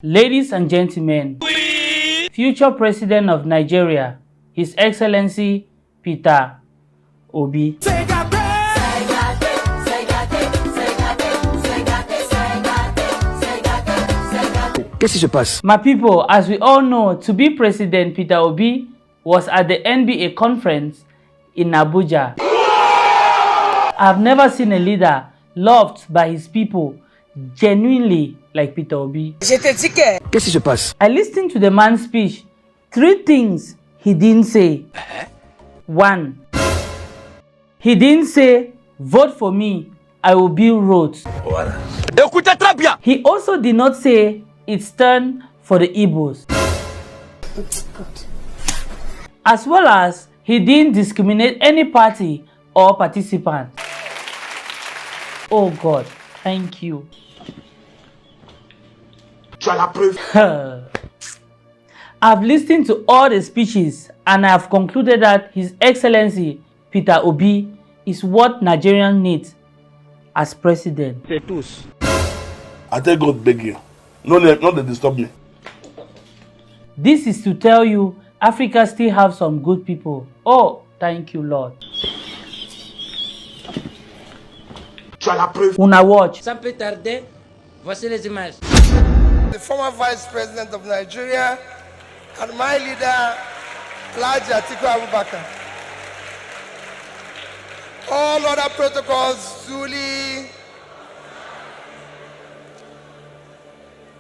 Ladies and gentlemen, future President of Nigeria, His Excellency Peter Obi. Qu'est-ce qui se passe? My people, as we all know, to be President Peter Obi was at the NBA conference in Abuja. I've never seen a leader loved by his people genuinely like Peter Obi. Qu'est-ce qui se passe? I listened to the man's speech. 3 things he didn't say. 1. He didn't say, vote for me, I will build roads. He also did not say, it's turn for the Igbos. As well as, he didn't discriminate any party or participant. Oh God, thank you. I've listened to all the speeches and I have concluded that His Excellency Peter Obi is what Nigerians need as president. I tell God beg you. Not to disturb me. This is to tell you Africa still have some good people. Oh, thank you, Lord. Una watch. Sans plus tarder, voici les images. The former Vice President of Nigeria and my leader, H.E Peter Obi. All other protocols duly.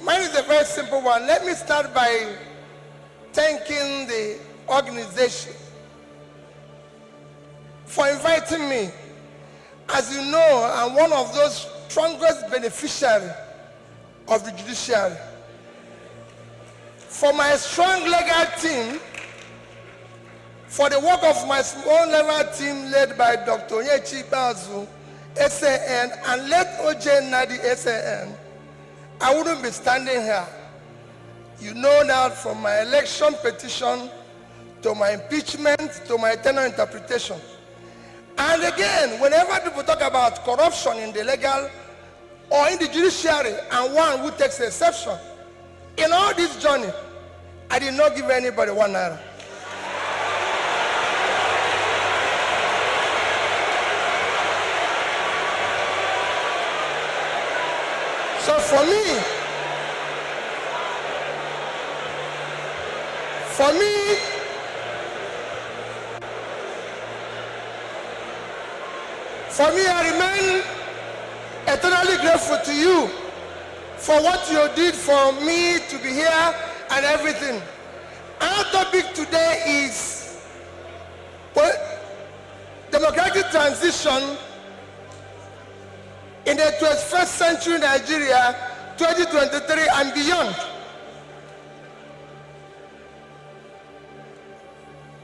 Mine is a very simple one. Let me start by thanking the organization for inviting me. As you know, I'm one of those strongest beneficiaries of the judiciary. For my strong legal team, for the work of my small legal team led by Dr. H.E Peter Obi, SAN, and led O.J. Nadi, SAN, I wouldn't be standing here. You know that from my election petition to my impeachment to my tenure interpretation. And again, whenever people talk about corruption in the legal or in the judiciary and one who takes exception, in all this journey, I did not give anybody 1 naira. So for me, I remain eternally grateful to you for what you did for me to be here and everything. Our topic today is democratic transition in the 21st century Nigeria, 2023 and beyond.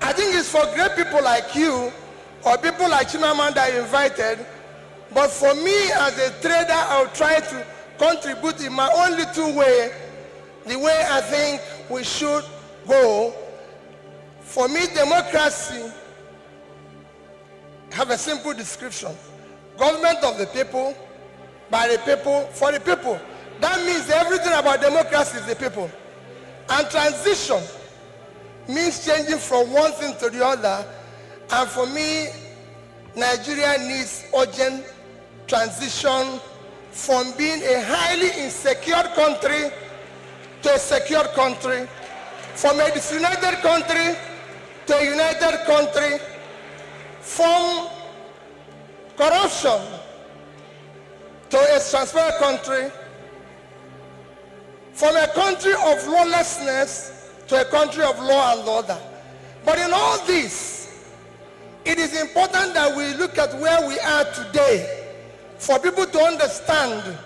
I think it's for great people like you or people like Chimamanda invited, but for me as a trader, I'll try to contribute in my own little way, the way I think we should go. For me, democracy have a simple description. Government of the people, by the people, for the people. That means everything about democracy is the people. And transition means changing from one thing to the other. And for me, Nigeria needs urgent transition from being a highly insecure country to a secure country, from a disunited country to a united country, from corruption to a transparent country, from a country of lawlessness to a country of law and order. But in all this, it is important that we look at where we are today for people to understand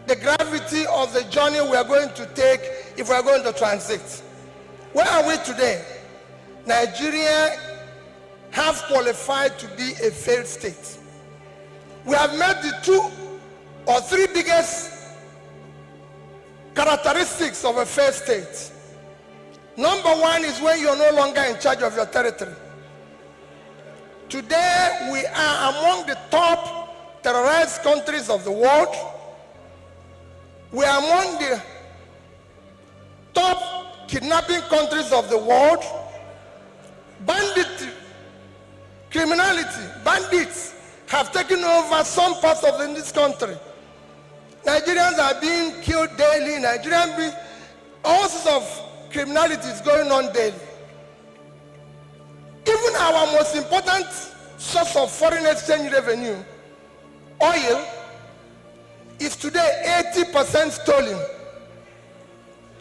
the gravity of the journey we are going to take if we are going to transit. Where are we today? Nigeria have qualified to be a failed state. We have met the 2 or 3 biggest characteristics of a failed state. Number 1 is when you're no longer in charge of your territory. Today, we are among the top terrorized countries of the world. We are among the kidnapping countries of the world, banditry, criminality, bandits have taken over some parts of this country. Nigerians are being killed daily. All sorts of criminality is going on daily. Even our most important source of foreign exchange revenue, oil, is today 80% stolen.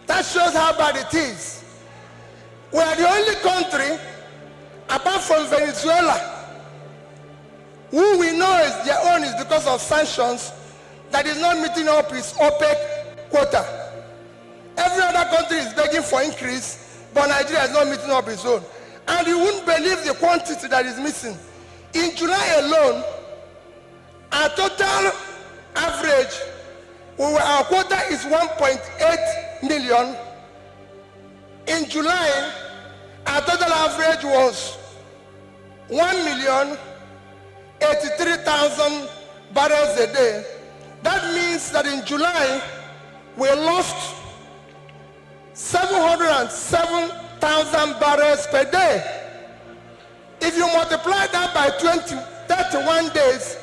That shows how bad it is. We are the only country, apart from Venezuela, who we know is their own is because of sanctions, that is not meeting up its OPEC quota. Every other country is begging for increase, but Nigeria is not meeting up its own. And you wouldn't believe the quantity that is missing. In July alone, our total average, our quota is 1.8 million. In July, our total average was 1,083,000 barrels a day. That means that in July, we lost 707,000 barrels per day. If you multiply that by 31 days,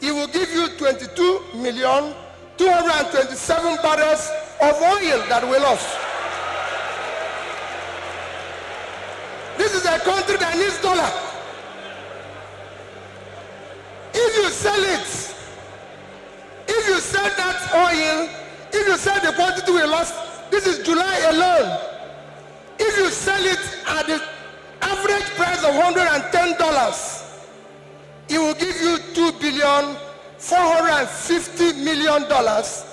it will give you 22,227 barrels of oil that we lost. This is a country that needs dollar. If you sell it, if you sell that oil, if you sell the quantity we lost, this is July alone. If you sell it at the average price of $110, it will give you $2,450,000,000,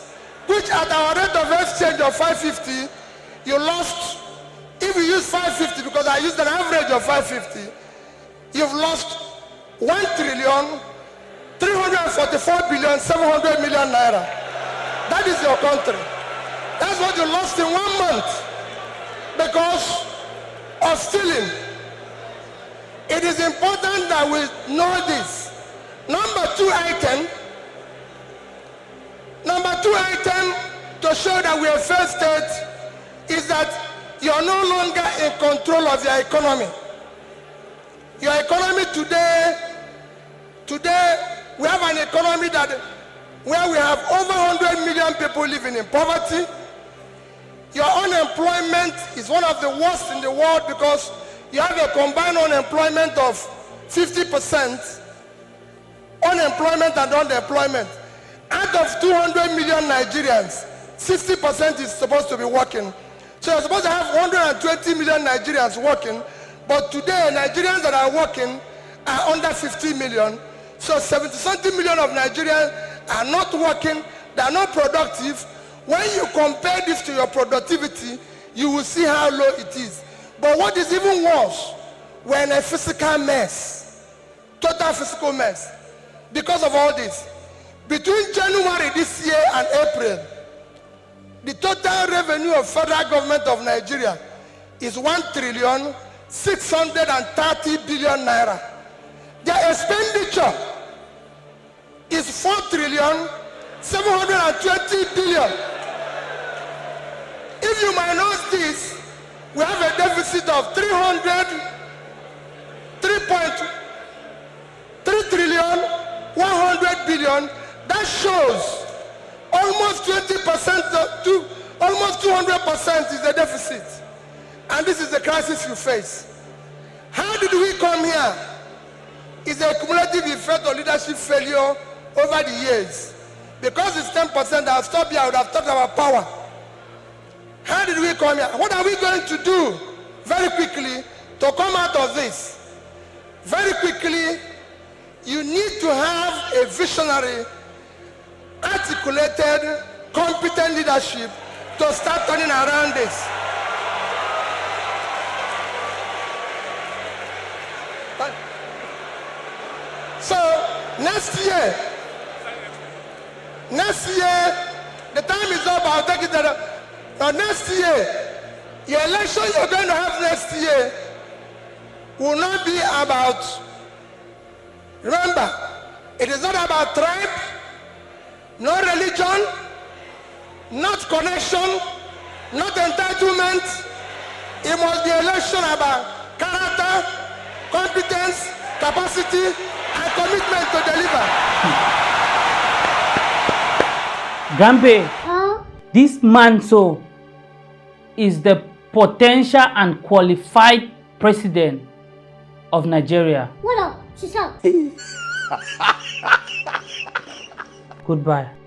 which at our rate of exchange of 550, you lost. If you use 550, because I used an average of 550, you've lost 1,344,700,000,000 naira. That is your country. That's what you lost in 1 month because of stealing. It is important that we know this. Number two item to show that we are first state is that you are no longer in control of your economy. Your economy today, we have an economy where we have over 100 million people living in poverty. Your unemployment is one of the worst in the world because you have a combined unemployment of 50%, unemployment and underemployment. Out of 200 million Nigerians, 60% is supposed to be working. So you're supposed to have 120 million Nigerians working, but today Nigerians that are working are under 50 million. So 70-something million of Nigerians are not working, they are not productive. When you compare this to your productivity, you will see how low it is. But what is even worse, we're in a physical mess, total physical mess. Because of all this, between January this year and April, the total revenue of federal government of Nigeria is 1,630,000,000,000 naira. Their expenditure is 4,720,000,000,000. If you minus this, we have a deficit of 3.100,000,000,000. That shows almost 20% to almost 200% is the deficit. And this is the crisis you face. How did we come here? It's a cumulative effect of leadership failure over the years. Because it's 10%, I'll stop here. I would have talked about power. How did we come here? What are we going to do very quickly to come out of this? Very quickly, you need to have a visionary, articulated, competent leadership to start turning around this. So next year, the time is up. I'll take it there. Now next year, the election you're going to have next year will not be about, remember, it is not about tribe, no religion, not connection, not entitlement, It must be an election about character, competence, capacity, and commitment to deliver. Gampe, this man so is the potential and qualified president of Nigeria. Voilà, c'est ça. Goodbye.